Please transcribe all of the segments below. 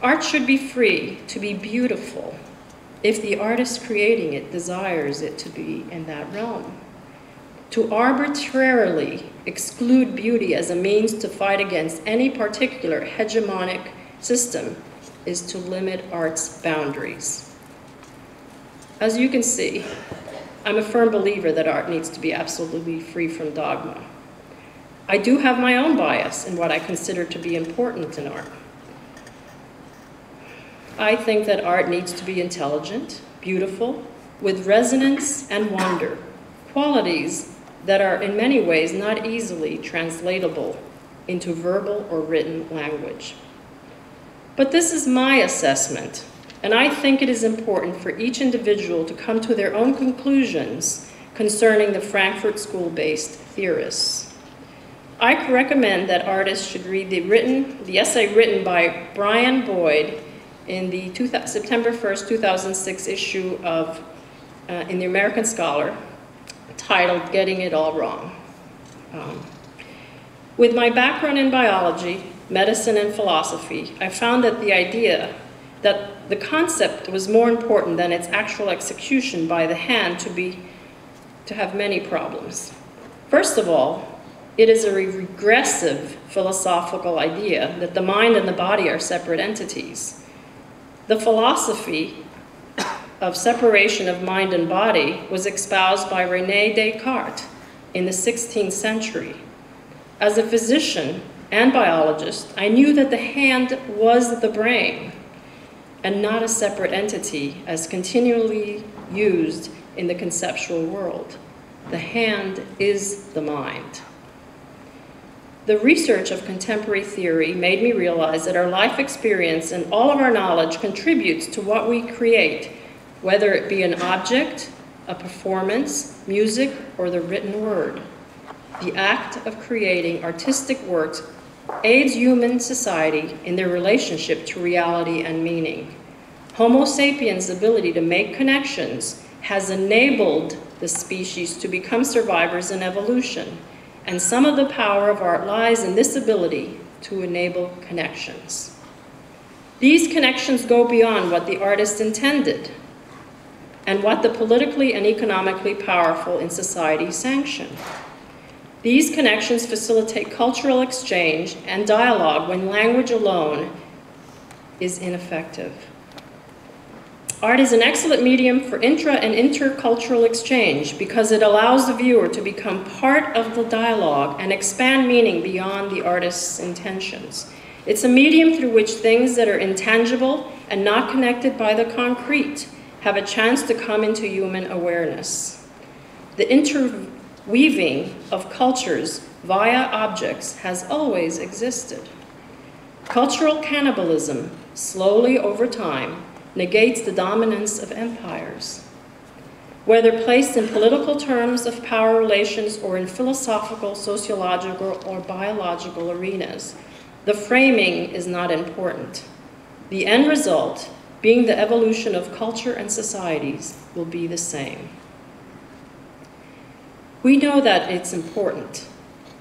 Art should be free to be beautiful if the artist creating it desires it to be in that realm. To arbitrarily exclude beauty as a means to fight against any particular hegemonic system is to limit art's boundaries. As you can see, I'm a firm believer that art needs to be absolutely free from dogma. I do have my own bias in what I consider to be important in art. I think that art needs to be intelligent, beautiful, with resonance and wonder, qualities that are in many ways not easily translatable into verbal or written language. But this is my assessment, and I think it is important for each individual to come to their own conclusions concerning the Frankfurt School-based theorists. I recommend that artists should read the essay written by Brian Boyd in the September 1st, 2006 issue of in the American Scholar, titled Getting It All Wrong. With my background in biology, medicine, and philosophy, I found that the idea that the concept was more important than its actual execution by the hand to have many problems. First of all, it is a regressive philosophical idea that the mind and the body are separate entities. The philosophy of separation of mind and body was espoused by René Descartes in the 16th century. As a physician and biologist, I knew that the hand was the brain and not a separate entity as continually used in the conceptual world. The hand is the mind. The research of contemporary theory made me realize that our life experience and all of our knowledge contributes to what we create, whether it be an object, a performance, music, or the written word. The act of creating artistic works aids human society in their relationship to reality and meaning. Homo sapiens' ability to make connections has enabled the species to become survivors in evolution, and some of the power of art lies in this ability to enable connections. These connections go beyond what the artist intended and what the politically and economically powerful in society sanction. These connections facilitate cultural exchange and dialogue when language alone is ineffective. Art is an excellent medium for intra and intercultural exchange because it allows the viewer to become part of the dialogue and expand meaning beyond the artist's intentions. It's a medium through which things that are intangible and not connected by the concrete have a chance to come into human awareness. The interweaving of cultures via objects has always existed. Cultural cannibalism, slowly over time, negates the dominance of empires. Whether placed in political terms of power relations or in philosophical, sociological, or biological arenas, the framing is not important. The end result, being the evolution of culture and societies, will be the same. We know that it's important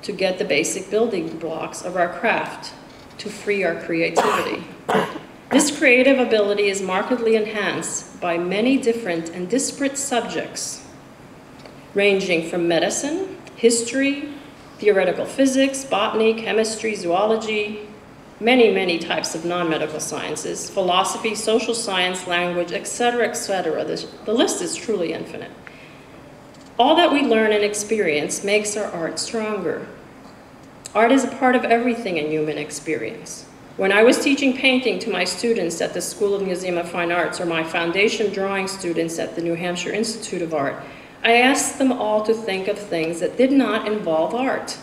to get the basic building blocks of our craft to free our creativity. This creative ability is markedly enhanced by many different and disparate subjects, ranging from medicine, history, theoretical physics, botany, chemistry, zoology, many types of non-medical sciences, philosophy, social science, language, etc., etc. The list is truly infinite. All that we learn and experience makes our art stronger. Art is a part of everything in human experience. When I was teaching painting to my students at the School of Museum of Fine Arts or my foundation drawing students at the New Hampshire Institute of Art, I asked them all to think of things that did not involve art.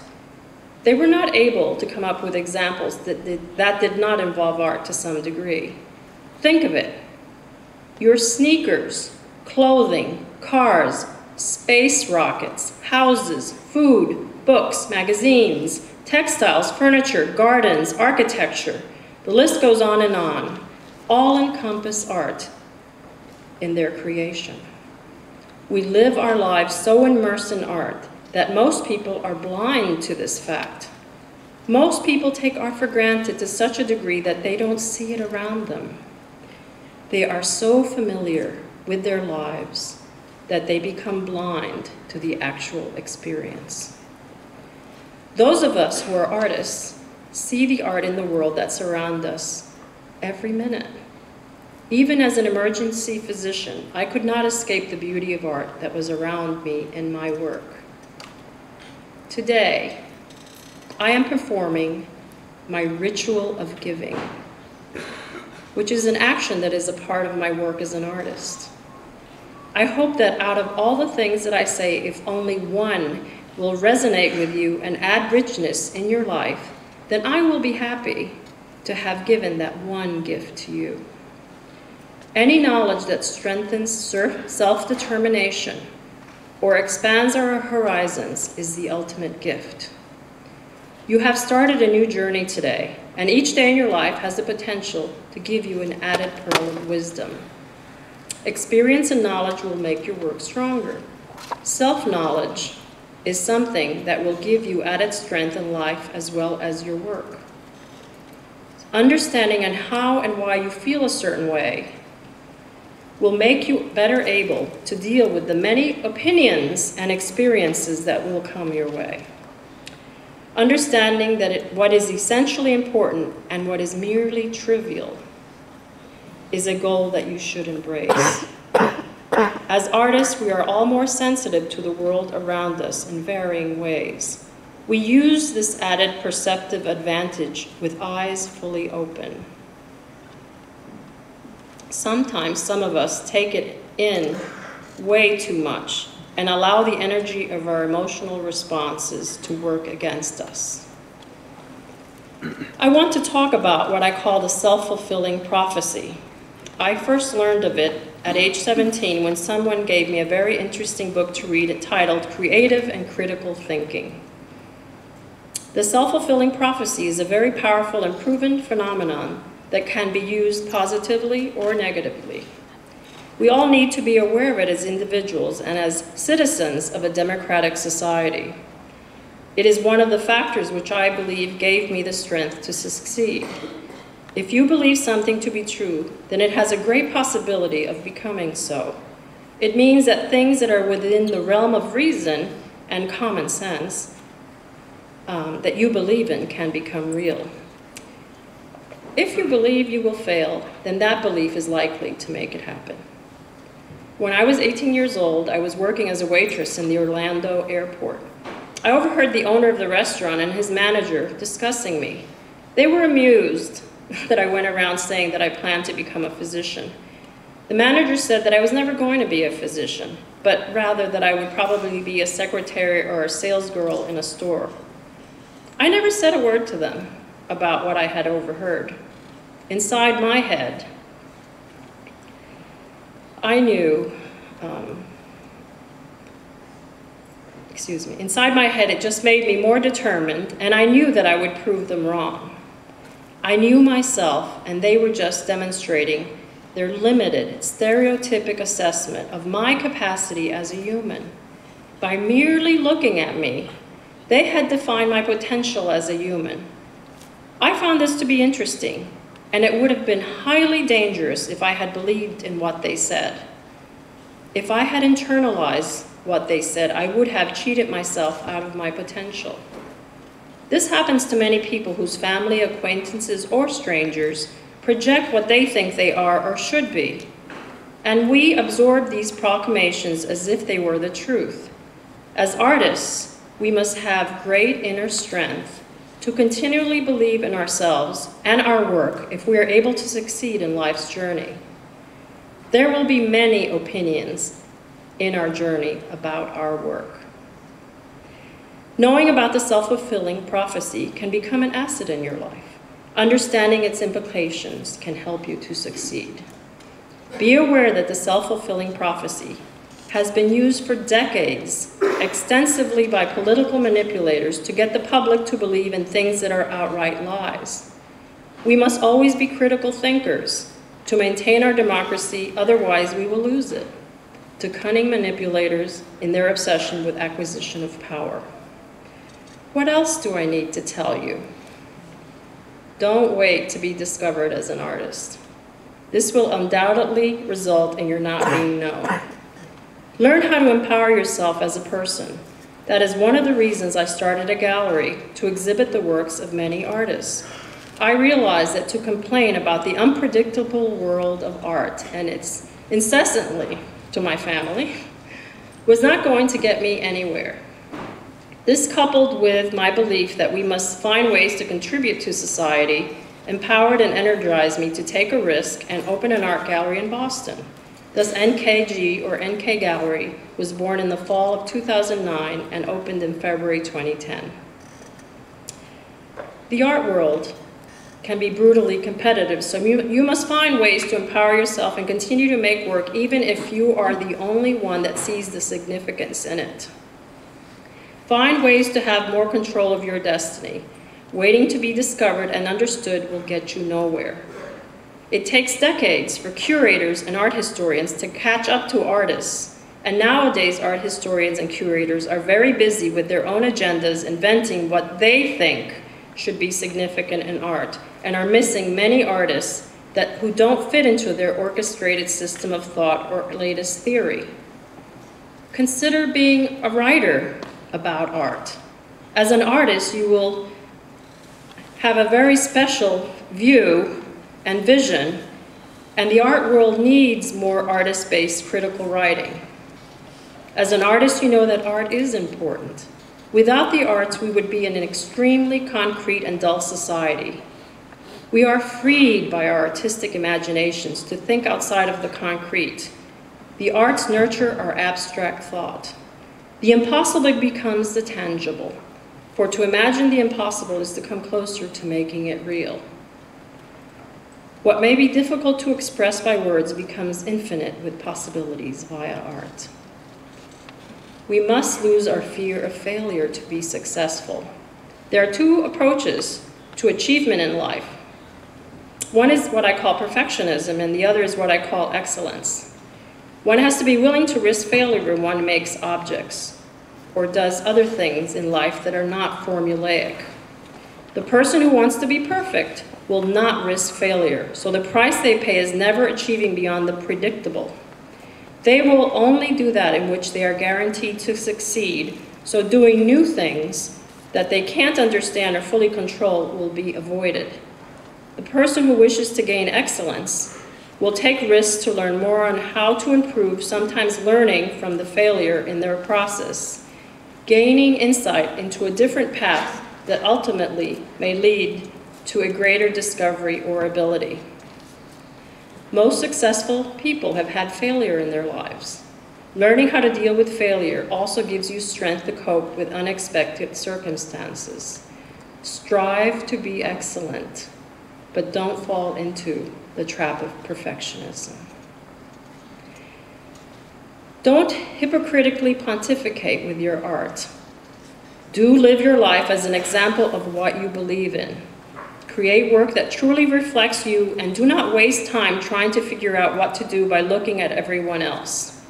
They were not able to come up with examples that did not involve art to some degree. Think of it. Your sneakers, clothing, cars, space rockets, houses, food, books, magazines, textiles, furniture, gardens, architecture, the list goes on, all encompass art in their creation. We live our lives so immersed in art that most people are blind to this fact. Most people take art for granted to such a degree that they don't see it around them. They are so familiar with their lives that they become blind to the actual experience. Those of us who are artists see the art in the world that surrounds us every minute. Even as an emergency physician, I could not escape the beauty of art that was around me in my work. Today, I am performing my ritual of giving, which is an action that is a part of my work as an artist. I hope that out of all the things that I say, if only one will resonate with you and add richness in your life, then I will be happy to have given that one gift to you. Any knowledge that strengthens self-determination or expands our horizons is the ultimate gift. You have started a new journey today, and each day in your life has the potential to give you an added pearl of wisdom. Experience and knowledge will make your work stronger. Self-knowledge is something that will give you added strength in life as well as your work. Understanding on how and why you feel a certain way will make you better able to deal with the many opinions and experiences that will come your way. Understanding that what is essentially important and what is merely trivial is a goal that you should embrace. As artists, we are all more sensitive to the world around us in varying ways. We use this added perceptive advantage with eyes fully open. Sometimes some of us take it in way too much and allow the energy of our emotional responses to work against us. I want to talk about what I call the self-fulfilling prophecy. I first learned of it at age 17 when someone gave me a very interesting book to read entitled Creative and Critical Thinking. The self-fulfilling prophecy is a very powerful and proven phenomenon that can be used positively or negatively. We all need to be aware of it as individuals and as citizens of a democratic society. It is one of the factors which I believe gave me the strength to succeed. If you believe something to be true, then it has a great possibility of becoming so. It means that things that are within the realm of reason and common sense that you believe in can become real. If you believe you will fail, then that belief is likely to make it happen. When I was 18 years old, I was working as a waitress in the Orlando airport. I overheard the owner of the restaurant and his manager discussing me. They were amused that I went around saying that I planned to become a physician. The manager said that I was never going to be a physician, but rather that I would probably be a secretary or a salesgirl in a store. I never said a word to them about what I had overheard. Inside my head, I knew, inside my head it just made me more determined, and I knew that I would prove them wrong. I knew myself, and they were just demonstrating their limited, stereotypic assessment of my capacity as a human. By merely looking at me, they had defined my potential as a human. I found this to be interesting, and it would have been highly dangerous if I had believed in what they said. If I had internalized what they said, I would have cheated myself out of my potential. This happens to many people whose family, acquaintances, or strangers project what they think they are or should be, and we absorb these proclamations as if they were the truth. As artists, we must have great inner strength to continually believe in ourselves and our work if we are able to succeed in life's journey. There will be many opinions in our journey about our work. Knowing about the self-fulfilling prophecy can become an asset in your life. Understanding its implications can help you to succeed. Be aware that the self-fulfilling prophecy has been used for decades extensively by political manipulators to get the public to believe in things that are outright lies. We must always be critical thinkers to maintain our democracy, otherwise we will lose it to cunning manipulators in their obsession with acquisition of power. What else do I need to tell you? Don't wait to be discovered as an artist. This will undoubtedly result in your not being known. Learn how to empower yourself as a person. That is one of the reasons I started a gallery, to exhibit the works of many artists. I realized that to complain about the unpredictable world of art and its incessantly to my family was not going to get me anywhere. This, coupled with my belief that we must find ways to contribute to society, empowered and energized me to take a risk and open an art gallery in Boston. Thus, NKG, or NK Gallery, was born in the fall of 2009 and opened in February 2010. The art world can be brutally competitive, so you must find ways to empower yourself and continue to make work even if you are the only one that sees the significance in it. Find ways to have more control of your destiny. Waiting to be discovered and understood will get you nowhere. It takes decades for curators and art historians to catch up to artists, and nowadays art historians and curators are very busy with their own agendas, inventing what they think should be significant in art, and are missing many artists who don't fit into their orchestrated system of thought or latest theory. Consider being a writer about art. As an artist, you will have a very special view and vision, and the art world needs more artist-based critical writing. As an artist, you know that art is important. Without the arts, we would be in an extremely concrete and dull society. We are freed by our artistic imaginations to think outside of the concrete. The arts nurture our abstract thought. The impossible becomes the tangible, for to imagine the impossible is to come closer to making it real. What may be difficult to express by words becomes infinite with possibilities via art. We must lose our fear of failure to be successful. There are two approaches to achievement in life. One is what I call perfectionism, and the other is what I call excellence. One has to be willing to risk failure when one makes objects or does other things in life that are not formulaic. The person who wants to be perfect will not risk failure, so the price they pay is never achieving beyond the predictable. They will only do that in which they are guaranteed to succeed, so doing new things that they can't understand or fully control will be avoided. The person who wishes to gain excellence will take risks to learn more on how to improve, sometimes learning from the failure in their process, gaining insight into a different path that ultimately may lead to a greater discovery or ability. Most successful people have had failure in their lives. Learning how to deal with failure also gives you strength to cope with unexpected circumstances. Strive to be excellent, but don't fall into the trap of perfectionism. Don't hypocritically pontificate with your art. Do live your life as an example of what you believe in. Create work that truly reflects you, and do not waste time trying to figure out what to do by looking at everyone else.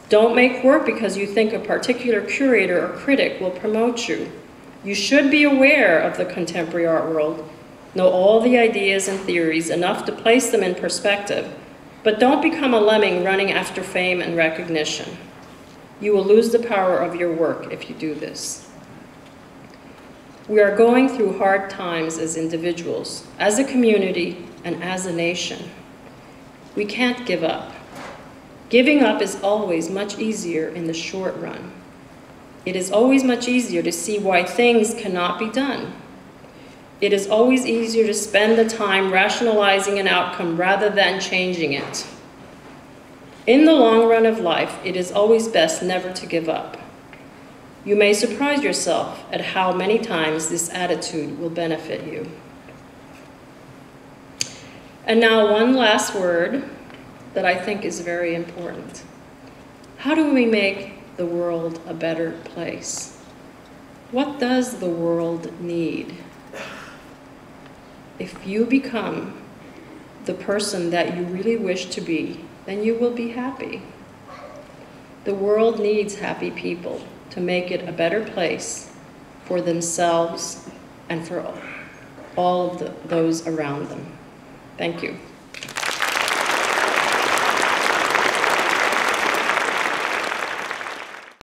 Don't make work because you think a particular curator or critic will promote you. You should be aware of the contemporary art world, know all the ideas and theories, enough to place them in perspective, but don't become a lemming running after fame and recognition. You will lose the power of your work if you do this. We are going through hard times as individuals, as a community, and as a nation. We can't give up. Giving up is always much easier in the short run. It is always much easier to see why things cannot be done. It is always easier to spend the time rationalizing an outcome rather than changing it. In the long run of life, it is always best never to give up. You may surprise yourself at how many times this attitude will benefit you. And now one last word that I think is very important. How do we make the world a better place? What does the world need? If you become the person that you really wish to be, then you will be happy. The world needs happy people to make it a better place for themselves and for all of those around them. Thank you.